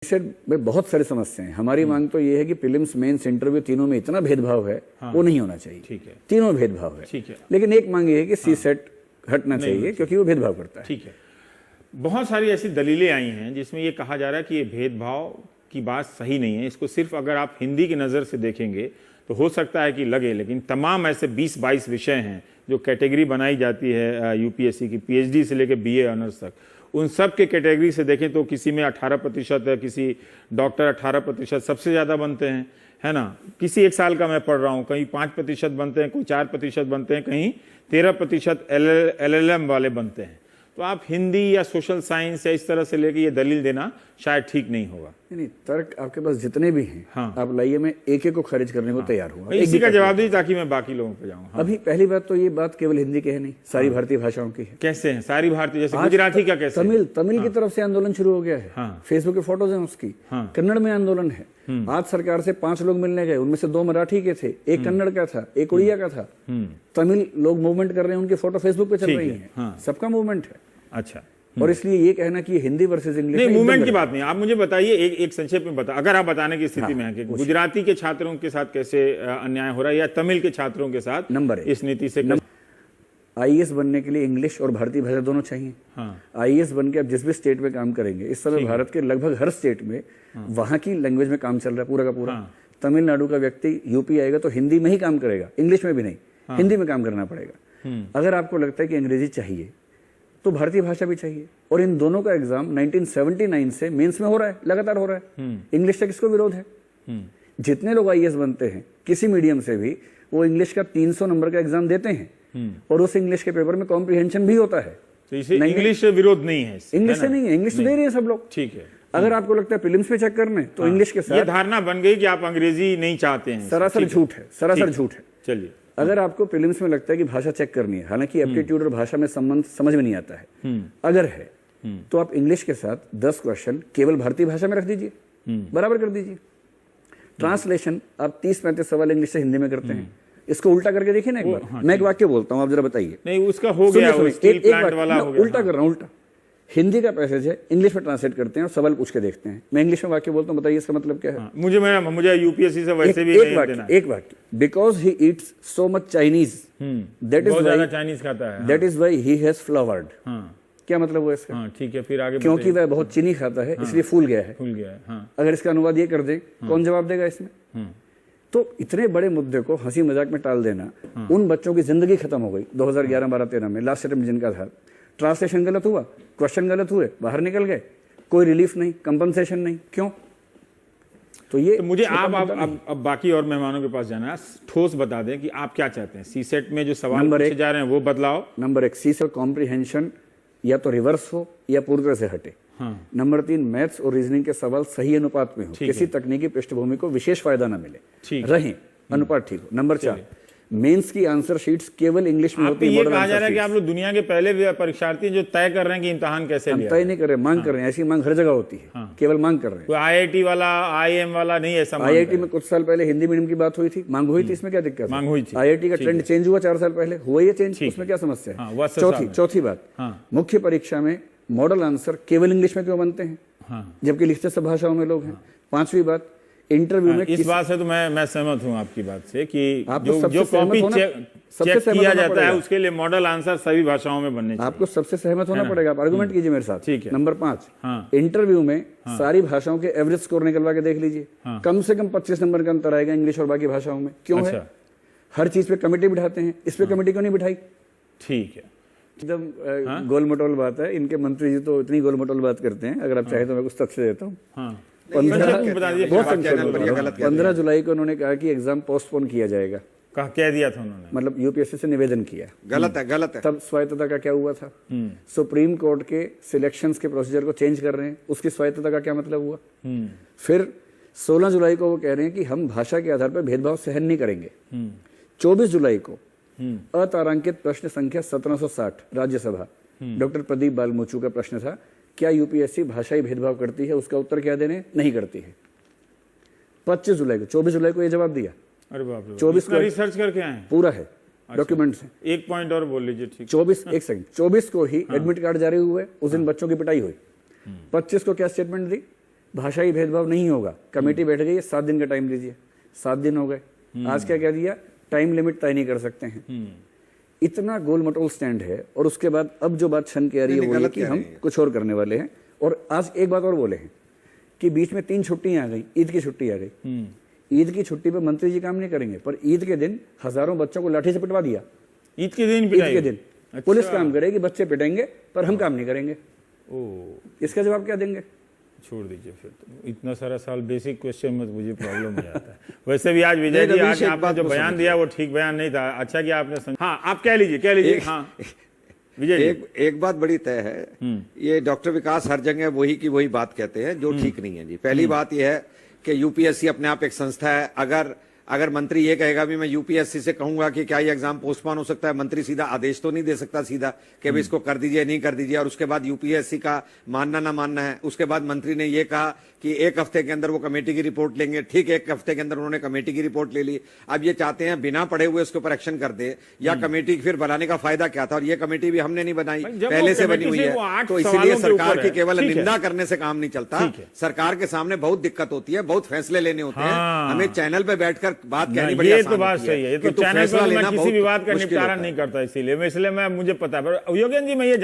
Set में बहुत सारी समस्याएं हैं। हमारी मांग तो ये है कि प्रीलिम्स मेंस इंटरव्यू तीनों में इतना भेदभाव है, वो नहीं होना चाहिए। ठीक है, तीनों भेदभाव है। ठीक है। लेकिन एक मांग ये है कि सी सेट हटना चाहिए क्योंकि वो भेदभाव करता है। ठीक है। बहुत सारी ऐसी दलीलें आई हैं जिसमें ये कहा जा रहा है कि ये भेदभाव की बात सही नहीं है। इसको सिर्फ अगर आप हिंदी की नज़र से देखेंगे तो हो सकता है कि लगे, लेकिन तमाम ऐसे 20-22 विषय हैं जो कैटेगरी बनाई जाती है यूपीएससी की, पीएचडी से लेकर बीए ऑनर्स तक, उन सब के कैटेगरी से देखें तो किसी में 18% है, किसी डॉक्टर 18% सबसे ज़्यादा बनते हैं, है ना। किसी एक साल का मैं पढ़ रहा हूँ, कहीं 5% बनते हैं, कोई 4% बनते हैं, कहीं 13% LLM वाले बनते हैं। तो आप हिंदी या सोशल साइंस या इस तरह से लेके ये दलील देना शायद ठीक नहीं होगा। नहीं, तर्क आपके पास जितने भी हैं, हाँ। आप लाइए, मैं एक एक को खारिज करने को तैयार हूँ। इसी का जवाब दीजिए ताकि मैं बाकी लोगों पे जाऊँ। हाँ। अभी पहली बात तो ये बात केवल हिंदी की है नहीं, सारी भारतीय भाषाओं की है। कैसे है सारी भारतीय, जैसे गुजराती का कैसे? तमिल की तरफ से आंदोलन शुरू हो गया है। हाँ। फेसबुक के फोटोज हैं उसकी। कन्नड़ में आंदोलन है। आज सरकार से 5 लोग मिलने गए, उनमें से 2 मराठी के थे, एक कन्नड़ का था, एक उड़िया का था। तमिल लोग मूवमेंट कर रहे हैं, उनकी फोटो फेसबुक पे चल रही है। सबका मूवमेंट है। अच्छा। और इसलिए ये कहना कि हिंदी वर्सेस इंग्लिश नहीं, मूवमेंट की बात नहीं। आप मुझे बताइए, एक संक्षेप में बता, अगर आप बताने की स्थिति में हैं कि गुजराती के छात्रों के साथ कैसे अन्याय हो रहा है या तमिल के छात्रों के साथ नंबर इस नीति से आईएएस बनने के लिए इंग्लिश और भारतीय भाषा दोनों चाहिए। आईएएस बन के आप जिस भी स्टेट में काम करेंगे, इस समय भारत के लगभग हर स्टेट में वहां की लैंग्वेज में काम चल रहा है पूरा का पूरा। तमिलनाडु का व्यक्ति यूपी आएगा तो हिंदी में ही काम करेगा, इंग्लिश में भी नहीं, हिंदी में काम करना पड़ेगा। अगर आपको लगता है कि अंग्रेजी चाहिए तो भारतीय भाषा भी चाहिए। और इन दोनों का एग्जाम 1979 से मेंस में हो रहा है, लगातार हो रहा है। इंग्लिश का किसको विरोध है? जितने लोग आईएएस बनते हैं किसी मीडियम से भी, वो इंग्लिश का 300 नंबर का एग्जाम देते हैं और उस इंग्लिश के पेपर में कॉम्प्रिहेंशन भी होता है। तो इसे इंग्लिश से विरोध नहीं है? इंग्लिश से नहीं है, इंग्लिश तो दे रहे हैं सब लोग। ठीक है। अगर आपको लगता है प्रीलिम्स पे चेक करने तो इंग्लिश के साथ ये धारणा बन गई कि आप अंग्रेजी नहीं चाहते हैं। सरासर झूठ है, सरासर झूठ है। चलिए, अगर आपको प्रीलिम्स में लगता है कि भाषा चेक करनी है, हालांकि एप्टीट्यूड और भाषा में संबंध समझ में नहीं आता है, अगर है तो आप इंग्लिश के साथ 10 क्वेश्चन केवल भारतीय भाषा में रख दीजिए, बराबर कर दीजिए। ट्रांसलेशन आप 30-35 सवाल इंग्लिश से हिंदी में करते हैं, इसको उल्टा करके देखिए ना एक बार। मैं एक वाक्य बोलता हूं, आप जरा बताइए। नहीं, उसका हो गया, उल्टा कर रहा हूं, उल्टा। हिंदी का पैसेज है, इंग्लिश में ट्रांसलेट करते हैं और सवाल पूछ के देखते हैं। मैं इंग्लिश में वाक्य बोलता हूं, बताइए इसका मतलब क्या है? मुझे यूपीएससी से वैसे भी नहीं देना। एक वाक्य, because he eats so much Chinese, that is why Chinese खाता है, that is why he has flowered. क्या मतलब हुआ इसका? ठीक है, फिर आगे। क्योंकि वह बहुत चीनी खाता है इसलिए फूल गया है। फूल गया है। अगर इसका अनुवाद ये कर दे, कौन जवाब देगा इसमें? तो इतने बड़े मुद्दे को हंसी मजाक में टाल देना, उन बच्चों की जिंदगी खत्म हो गई 2011, 12, 13 में लास्ट अटेम्प्ट जिनका था। ट्रांसलेशन गलत हुआ, क्वेश्चन गलत हुए, बाहर निकल गए, कोई रिलीफ नहीं, कंपनसेशन नहीं। क्यों? तो ये तो मुझे आप अब बाकी और मेहमानों के पास जाना है, ठोस बता दें कि आप क्या चाहते हैं। सी सेट में जो सवाल पूछे जा रहे हैं वो बदलाव। नंबर 1, सी सेट कॉम्प्रिहेंशन या तो रिवर्स हो या पूरी तरह से हटे। नंबर 3, मैथ्स और रीजनिंग के सवाल सही अनुपात में हो, किसी तकनीकी पृष्ठभूमि को विशेष फायदा ना मिले, रहे अनुपात ठीक हो। नंबर 4, मेंस की आंसर शीट्स केवल इंग्लिश में होती है। ये कहा जा रहा है कि आप लोग दुनिया के पहले परीक्षार्थी जो तय कर रहे हैं कि इम्तिहान कैसे लिया, तय नहीं कर रहे, मांग कर रहे हैं। ऐसी मांग हर जगह होती है, केवल मांग कर रहे हैं। कोई आईआईटी वाला, आईएम वाला नहीं ऐसा। आईआईटी में कुछ साल पहले हिंदी मीडियम की बात हुई थी, मांग हुई थी, इसमें क्या दिक्कत? मांग हुई थी। आईआईटी का ट्रेंड चेंज हुआ 4 साल पहले, हुआ ये चेंज, उसमें क्या समस्या है? चौथी बात, मुख्य परीक्षा में मॉडल आंसर केवल इंग्लिश में क्यों बनते हैं जबकि लिखते सब भाषाओं में लोग हैं? 5वीं बात, इंटरव्यू में इस बात से तो मैं सहमत हूं आपकी बात से कि जो कॉपी चेक किया जाता है उसके लिए मॉडल आंसर सभी भाषाओं में बनने चाहिए। आपको सबसे सहमत होना पड़ेगा। आप आर्गुमेंट कीजिए मेरे साथ। ठीक है। नंबर 5, इंटरव्यू में सारी भाषाओं के एवरेज स्कोर निकलवा के देख लीजिए, कम से कम 25 नंबर का अंतर आएगा इंग्लिश और बाकी भाषाओं में। क्यों है? हर चीज पे कमेटी बिठाते हैं, इस पे कमेटी क्यों नहीं बिठाई? ठीक है, एकदम गोल मटोल बात है। इनके मंत्री जी तो इतनी गोल मटोल बात करते हैं। अगर आप चाहे तो मैं कुछ तथ्य देता हूँ। 15 जुलाई को उन्होंने कहा कि एग्जाम पोस्टपोन किया जाएगा। कह दिया था उन्होंने, मतलब यूपीएससी से निवेदन किया। गलत है, गलत है। तब स्वायत्तता का क्या हुआ था? सुप्रीम कोर्ट के सिलेक्शंस के प्रोसीजर को चेंज कर रहे हैं, उसकी स्वायत्तता का क्या मतलब हुआ? फिर 16 जुलाई को वो कह रहे हैं कि हम भाषा के आधार पर भेदभाव सहन नहीं करेंगे। 24 जुलाई को अतारांकित प्रश्न संख्या 1760 राज्यसभा, डॉक्टर प्रदीप बालमोचू का प्रश्न था, क्या यूपीएससी भाषाई भेदभाव करती है? उसका उत्तर क्या देने? नहीं करती है। 25 जुलाई को, 24 जुलाई को ये जवाब दिया। अरे बाप रे, 24 को रिसर्च करके आए, पूरा है, डॉक्यूमेंट्स हैं। एक पॉइंट और बोल लीजिए। ठीक, 24 को ही एडमिट कार्ड जारी हुए, उस दिन बच्चों की पिटाई हुई। 25 को क्या स्टेटमेंट दी? भाषाई भेदभाव नहीं होगा। कमेटी बैठ गई है, 7 दिन का टाइम दीजिए, 7 दिन हो गए, आज क्या कह दिया, टाइम लिमिट तय नहीं कर सकते हैं। इतना गोल मटोल स्टैंड है। और उसके बाद अब जो बात छन के आ रही है वो ये कि हम कुछ और करने वाले हैं। और आज एक बात और बोले हैं कि बीच में 3 छुट्टियां आ गई, ईद की छुट्टी आ गई। ईद की छुट्टी पे मंत्री जी काम नहीं करेंगे, पर ईद के दिन हजारों बच्चों को लाठी से पिटवा दिया। ईद के दिन ईद के दिन पुलिस काम करेगी, बच्चे पिटेंगे, पर हम काम नहीं करेंगे। इसका जवाब क्या देंगे? छोड़ दीजिए फिर तो। इतना सारा साल बेसिक क्वेश्चन में मुझे प्रॉब्लम हो जाता है। वैसे भी आज विजय जी आज आपने जो बयान दिया वो ठीक बयान नहीं था। अच्छा कि आपने हाँ आप कह लीजिए हाँ विजय जी। एक बात बड़ी तय है, ये डॉक्टर विकास हर जगह वही की वही बात कहते हैं जो ठीक नहीं है जी। पहली बात यह है कि यूपीएससी अपने आप एक संस्था है। अगर मंत्री ये कहेगा भी मैं यूपीएससी से कहूंगा कि क्या ये एग्जाम पोस्टपोन हो सकता है, मंत्री सीधा आदेश तो नहीं दे सकता सीधा कि भाई इसको कर दीजिए नहीं कर दीजिए। और उसके बाद यूपीएससी का मानना ना मानना है। उसके बाद मंत्री ने ये कहा कि 1 हफ्ते के अंदर वो कमेटी की रिपोर्ट लेंगे। ठीक, 1 हफ्ते के अंदर उन्होंने कमेटी की रिपोर्ट ले ली। अब ये चाहते हैं बिना पढ़े हुए उसके ऊपर एक्शन कर दे, या कमेटी फिर बनाने का फायदा क्या था? और ये कमेटी भी हमने नहीं बनाई, पहले से बनी हुई है। तो इसीलिए सरकार की केवल निंदा करने से काम नहीं चलता। सरकार के सामने बहुत दिक्कत होती है, बहुत फैसले लेने होते हैं। हमें चैनल पे बैठकर बात कहनी बड़ी ये तो बात सही है। ये तो चैनल पर मैं किसी भी बात का निपटारा नहीं करता, इसीलिए मैं मुझे पता है। पर योगेंद्र जी मैं ये